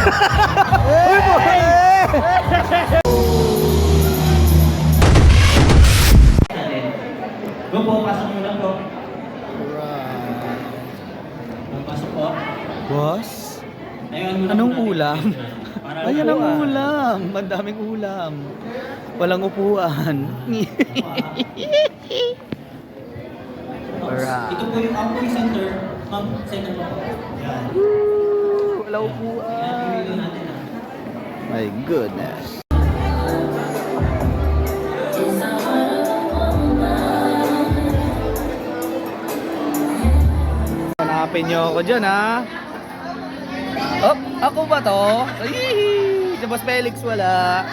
Uy, boy! Go po, pasok mo lang po. Pasok po. Boss? Ayun, muna Anong po natin. ulam? Para Ayan ang upuan. ulam. Ang daming ulam. Walang upuan. Alright. Ito po yung outdoor center. Ma'am, center po. Yan. Walang Yan, upuan. pili natin ah. My goodness. Hanapin nyo ako dyan, ha? Oh, ako ba to? Ay, si Boss Felix wala.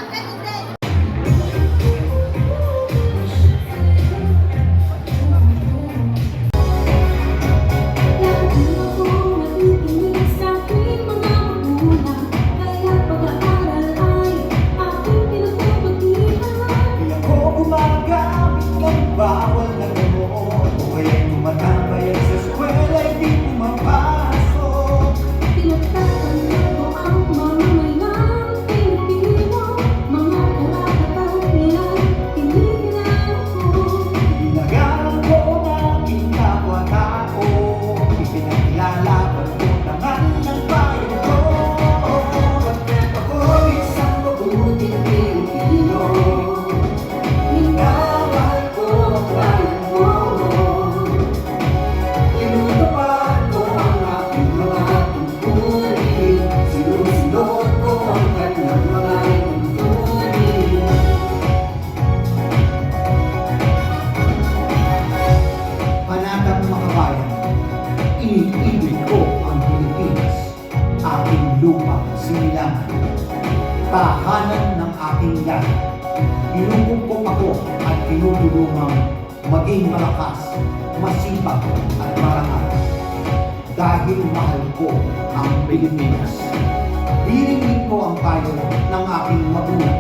Bawal na ganoon o kaya'y tumatambay at sa eskwela'y di pumapasok. Pinagtatanggap ko ang mamamayang Pilipino, mga karapatan nila'y tinigilan ko. Pinag-aral ko ang aking kapwa-tao, ipinaglalaban ko naman ng bayan ko. Ako'y isang mabuting Pilipino, minamahal ko ang bayan ko. Tinutupad ko ang aking mga tungkulin, sinusunod ko ang kanyang mga tungkulin. Panatag mga bayan, iniibig ko ang Pilipinas, aking lupa, sinilangan, tahanan ng aking yan. Pinupumpong ako at tinutulungang maging malakas, masipag at marangal. Dahil mahal ko ang Pilipinas. Diringin ko ang payo ng aking magulang.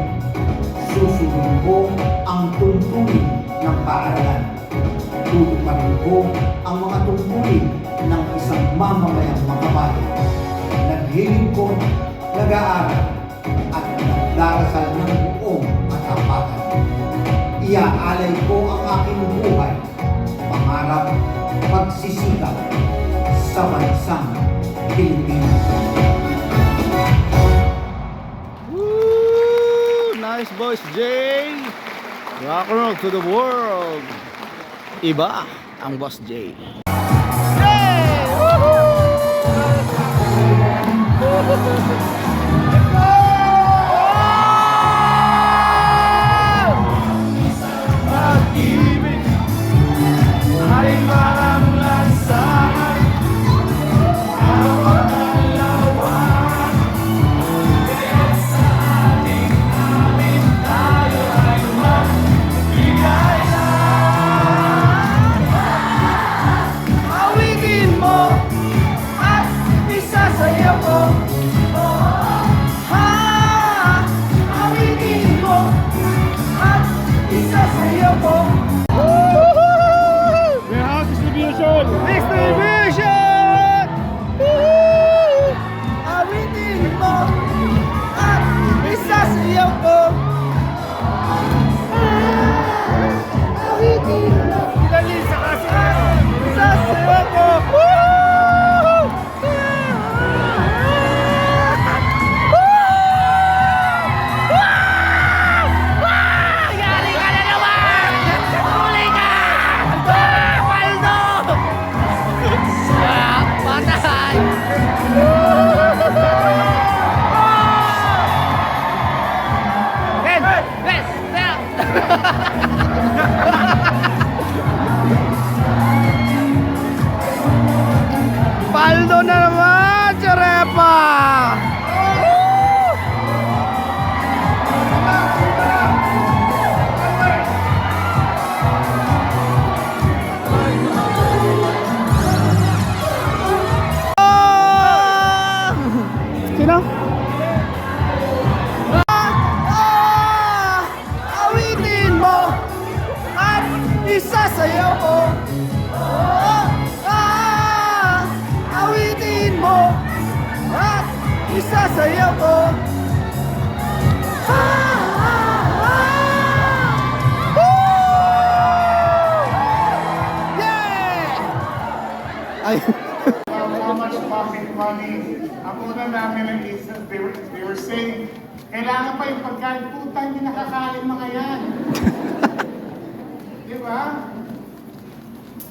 Susundin ko ang tungkulin ng paaralan. Tutuparin ko ang mga tungkulin ng isang mamamayang makabayan. Naghiling ko, nag-aaral, at nagdarasal ng buong katapatan. Iaalay ko ang aking buhay, pangarap, pagsisikap sa bansang Pilipinas. Woo! Nice boys, Jay! Rock and roll to the world! Iba ang Boss Jay. Hey! Pag-ibig ay parang lansangan, awang-alawan. Kaya sa ating amin tayo ay magbigay lang. Awitin mo at isasayaw ko. Awitin mo at isasayaw ko. Warehouse distribution! Distribution! Woo! Awitin mo at isasayaw ko. Awitin mo. Pinalisa kasi! Isasayaw ko. Woo! Yari ka na naman! Huli ka! Paldo! Patay! Ben! Ben! Ben! Paldo na naman! Charepa! Sino? Awitin mo at isasayaw ko. Awitin mo at isasayaw ko. Yeah! Ay. How much pocket money? Ang una namin ang isa, they were saying, kailangan pa yung pagkain. Puta, hindi nakakain mga yan. Di ba?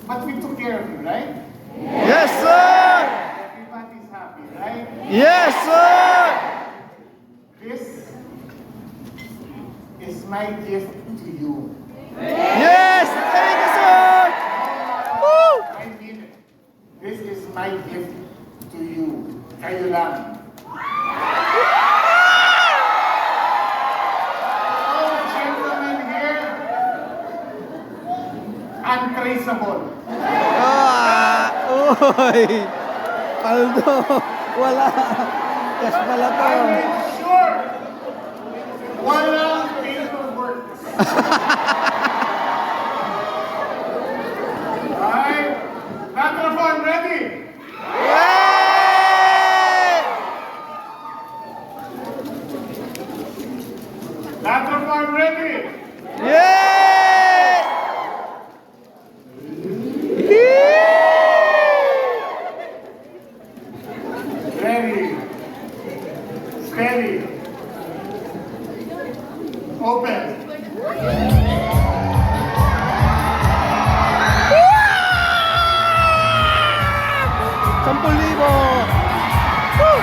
But we took care of you, right? Yes, sir! Everybody's happy, right? Yes, sir! This is my gift to you. Yes! Thank you, sir! Woo! I mean it. This is my gift to you. Kayo lang. Oh, gentlemen here, untraceable. Uy! Paldo! Wala! Cash pala to. I made sure walang paperwork. Alright, microphone ready? Yay! Microphone ready? Yay! Ready. Steady. Open. 10,000! Woo!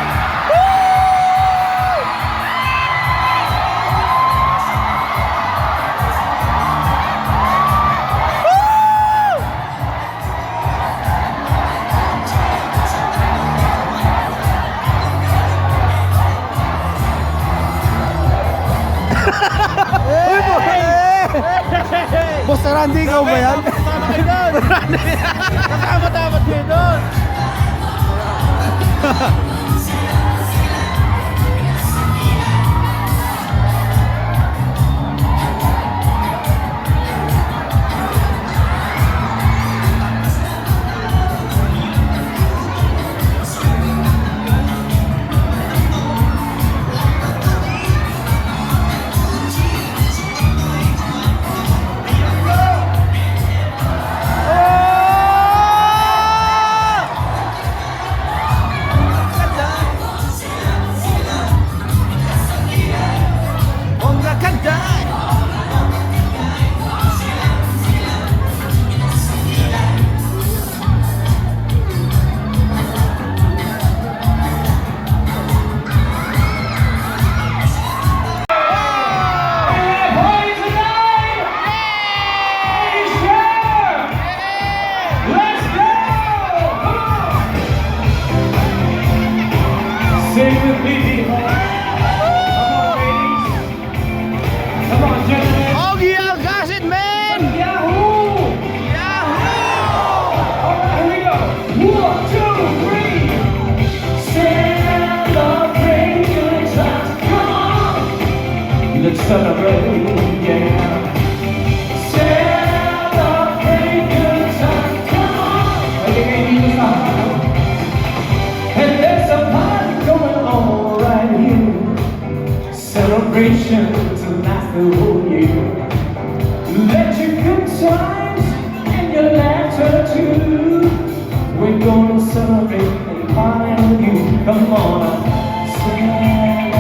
Boss Randy, ikaw ba yan? Kasama dapat kayo doon. Bongga Kandai! Sing with me. Come on, ladies. Come on, gentlemen. Ogie Algacid, man! Yahoo! Yahoo! All right, here we go. 1, 2, 3. Celebrate good times. Come on. Let's celebrate, yeah. Celebrate good times. Come on. Hey, and there's a party going on right here. Celebration to last the whole year. Let your good times and your laughter too. We're gonna celebrate and party with you. Come on,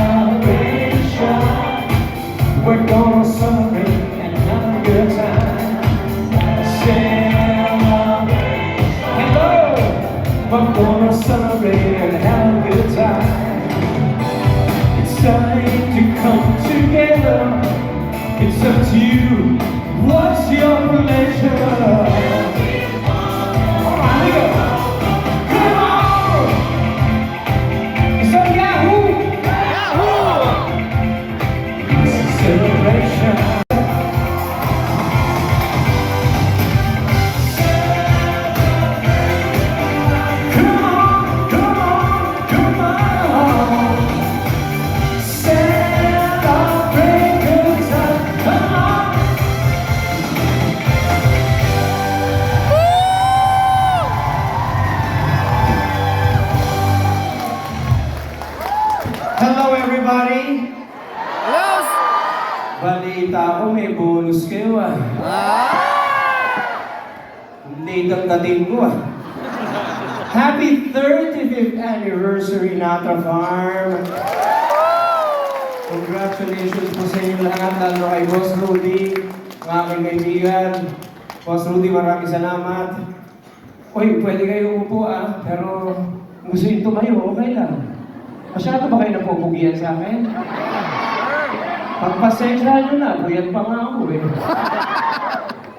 celebration. We're gonna celebrate and have a good time. Celebrate. Hello. We're gonna celebrate and have a good time. It's time to come together. It's up to you. What's your pleasure? All right, here we go. Come on. It's Hello everybody! Hello! Balita ko may bonus kayo ah. Late ang dating ko ah. Happy 35th anniversary Nata Farm! Congratulations po sa inyo lahat, lalo kay Boss Rudy, mga aking kaibigan. Boss Rudy, maraming salamat. Uy, pwede kayo umupo ah, pero gusto nyo tumayo, okay lang. Masyado ba kayo napupugian sa akin? Pagpasensya nyo na, buyat pa nga ako eh.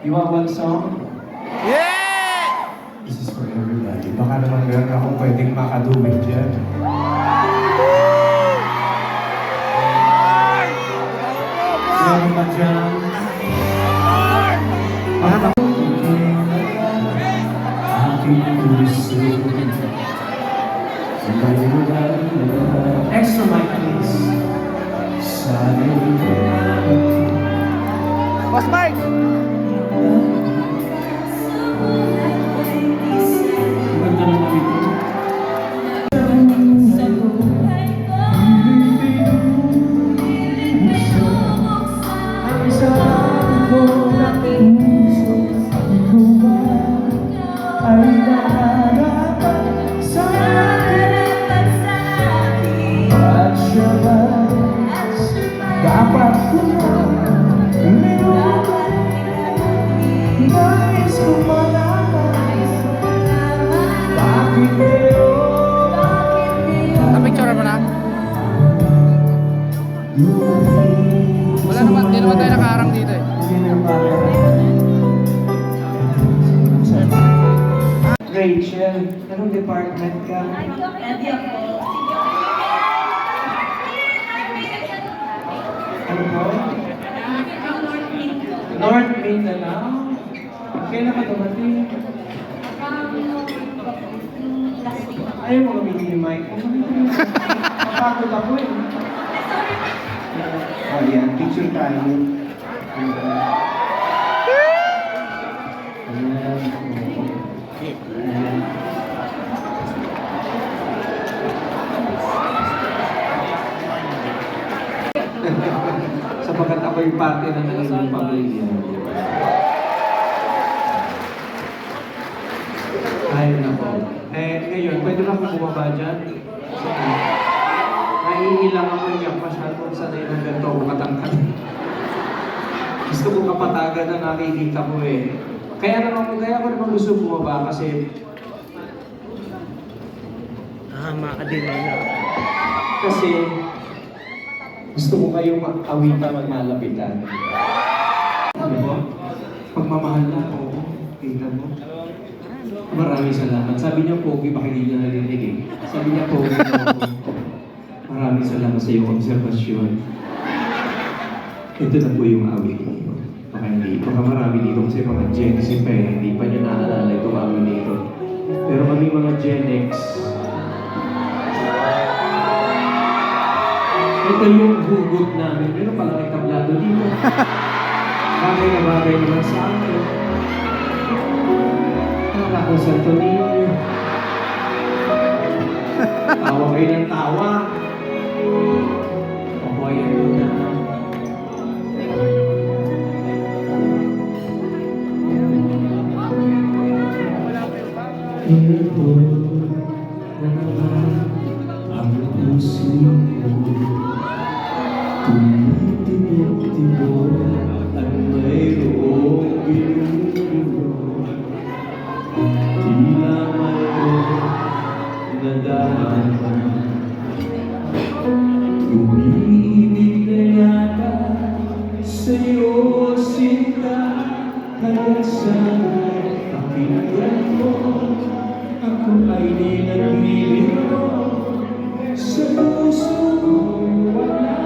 You want one song? Yeah! This is for everybody. Baka naman meron akong pwedeng makadumit dyan. Meron ba dyan? Extra mic, please. Boss Mike! Ganda ng dito. Ang isang ko na puso, ikaw ba ay naharapan sa akin? At siya ba dapat ko na nilugan? Nais ko malaman bakit kayo Napicture mo na? Wala naman, di naman tayo nakaharang dito eh. Rachel, anong department ka? Ano po? North Mindanao? Kailan ka dumating? Ayaw mo gamitin yung mic. Mapagod ako eh. Oh yan, picture tayo. Sapagkat ako yung parte ng naging pamilya. Ay, nako. Ngayon, pwede lang akong bumaba dyan? Naiilang ako yung masyadong sanay ng ganito ako katangkad. Gusto ko kapatagan na nakikita ko eh. Kaya ko naman gusto bumaba kasi Makadilay na. Kasi gusto ko kayong awitan magmalapitan. Ano mo? Pagmamahal na ako, kita mo. Maraming salamat. Sabi niya, Pogi, baka hindi niya narinig eh. Sabi niya, Pogi na ako. Maraming salamat sa iyong obserbasyon. Ito na po yung awit ko. Baka marami dito kasi mga Gen Z pa eh. Hindi pa niya naalala itong awit dito. Pero kami mga Gen X, ito yung hugot namin. Meron pala kay tablado dito. Bagay na bagay naman sa akin. Ako sa Antonio. Tawa kayo ng tawa. Ako ay ano na. Ito na naman ang puso ko. Tumitibok-tibok at mayroong binubulo. Tila mayroong nadama. Umiibig na yata sa'yo sinta. Kaya sana'y pakinggan mo. Ako ay di nagbibiro sa puso ko. Wala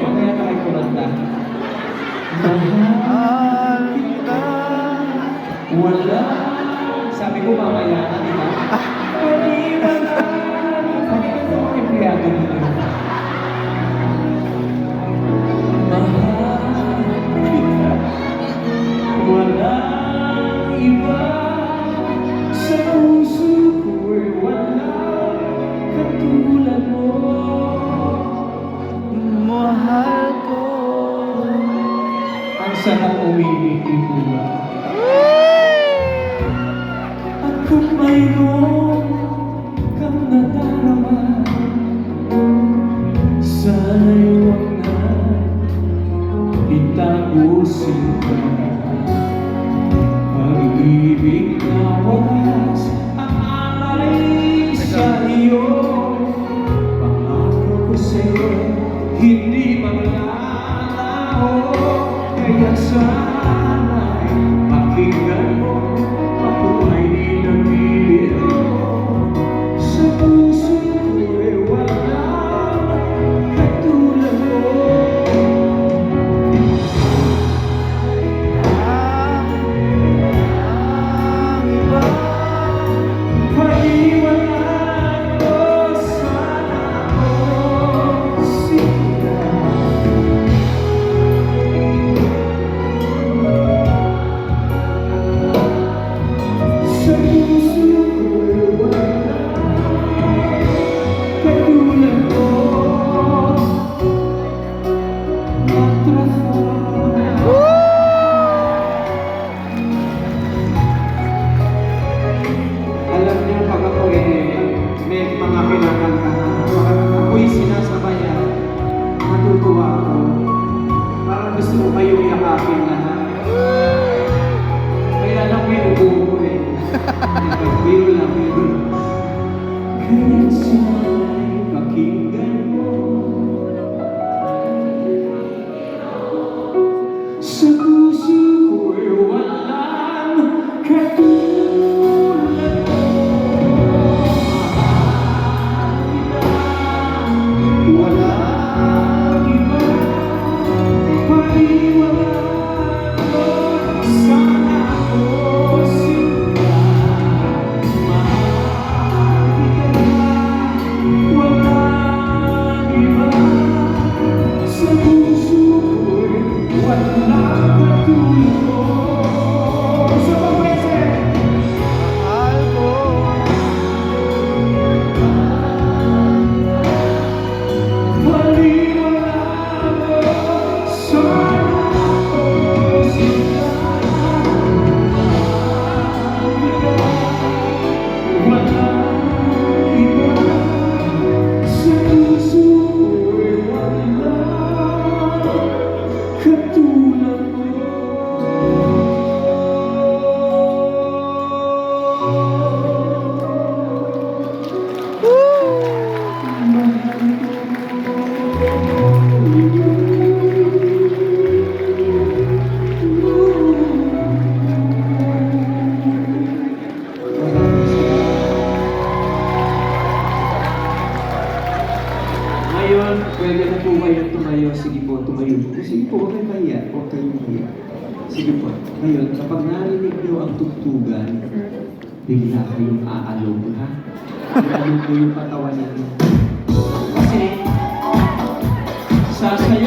kaya tayo kumanta. Mahal kita. Wala. Sabi ko mamaya na, di ba? Wala. Pakita ko ang empleyado dito. Mahal kita. Wala iba. Sa puso ko'y wala katulad aking lahat. Kaya lang binubuo eh. Biro lang, biro lang. Kaya sana'y pakinggan mo. Sa puso ko'y walang katulad mo. Walang iba, paliwanag mo. Sana ako sinta, mahal kita. Walang iba, sa puso ko'y walang katulad mo. Sa pagwese, Mahal ko. paliwanag mo. Sana ako sinta, mahal kita. Walang iba, sa puso ko'y walang katulad mo. Ngayon, pwede na po kayo tumayo. Sige po, tumayo po. Sige po, huwag kayo mahiya. Huwag kayo mahiya. Sige po. Ngayon, kapag narinig niyo ang tugtugan, bigla kayong aalog, ha? Aalog ko yung katawan ninyo. Kasi, sasayaw